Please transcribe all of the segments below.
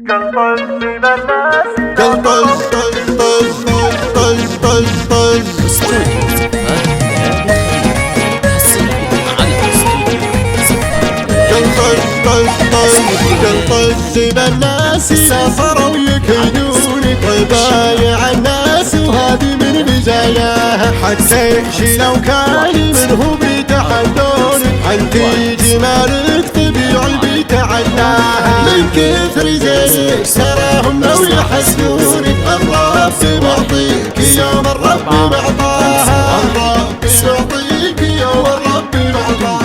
الناس صاروا يكيدونك ويبايع الناس وهذه من مزاياها، حتى شي لو كان منهم بيتحدونك انتي جمالك طبيعي بيتعداها، من كثر زيك تراهم لو يحسدونك الرب معطيك يوم الرب معطاها، الرب يعطيك يوم الرب معطاها.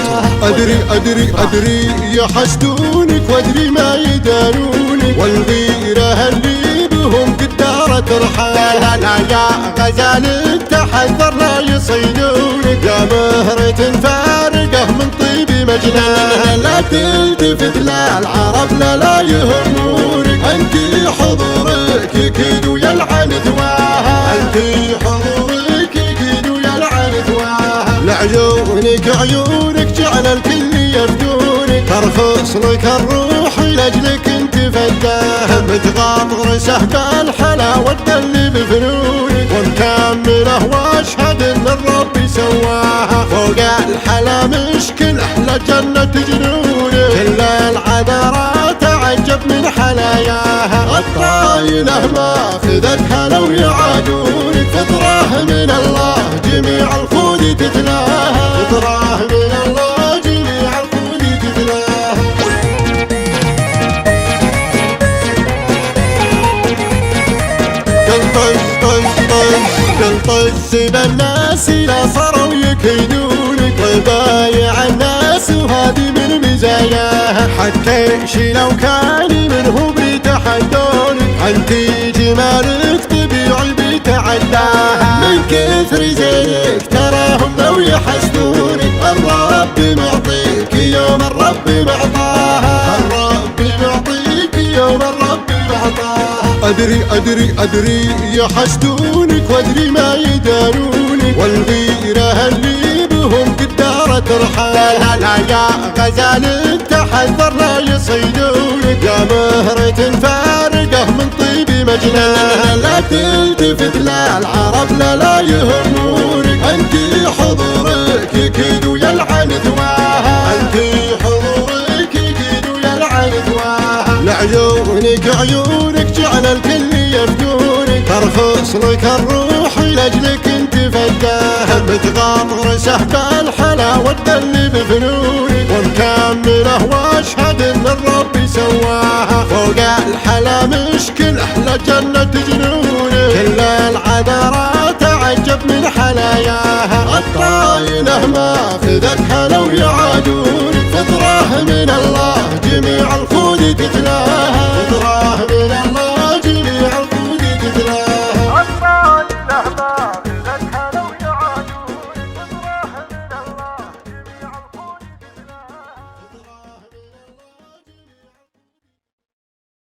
أدري يحسدونك وأدري ما يدارونك، والغيرة اللي بهم قدارة ترحال، لا يا غزال تحذر لا يصيدونك، يا مهرة فارقة من طيب مجناها، لا تلتفت لا العرب لا يهمونك، أنت حضورك يكيد ويلعن ثواها، أنت حضورك يكيد ويلعن ثواها، لعيونك جعل الكل يفدونك، ترخص لك الروح لاجلك انت فداها، متغاطر سهب الحلاوة اللي بفنونك، ومكمله واشهد ان الرب سواها، فوق الحلا مشكل احلى جنة جنونك، كل العذرات تعجب من حلاياها، الطايله ماخذتها لو يعادونك، فطره من الله جميع الخود تتلاها، فطره من الله جميع الخود تتلاها. قلطز بالناس لا صاروا يكيدونك ويبايع الناس وهذه من مزاياها، حتى شي لو كان منهم بيتحدونك انتي جمالك طبيعي بيتعداها، من كثر زيك تراهم لو يحسدونك الرب معطيك يوم الرب معطاها، الرب معطيك يوم الرب معطاها. أدري يحسدونك وأدري ما يدارونك، والغيرة اللي بهم قدارة ترحال، لا يا غزال تحذر لا يصيدونك، يا مهرة فارقة من طيب مجناها، لا تلتفت لا العرب لا يهمونك، أنت حضورك يكيد ويلعن ثواها، أنت حضورك يكيد ويلعن ثواها، لعيونك جعل الكل يفدونك، ترخص لك الروح لاجلك انت فداها، متغاطر سهب الحلاوة اللي بفنونك، ومكمله واشهد ان الرب سواها، فوق الحلا مشكل احلى جنة جنونك، كل العذرات تعجب من حلاياها، الطايله ماخذتها لو يعادونك، فطره من الله جميع الخود تتلاها.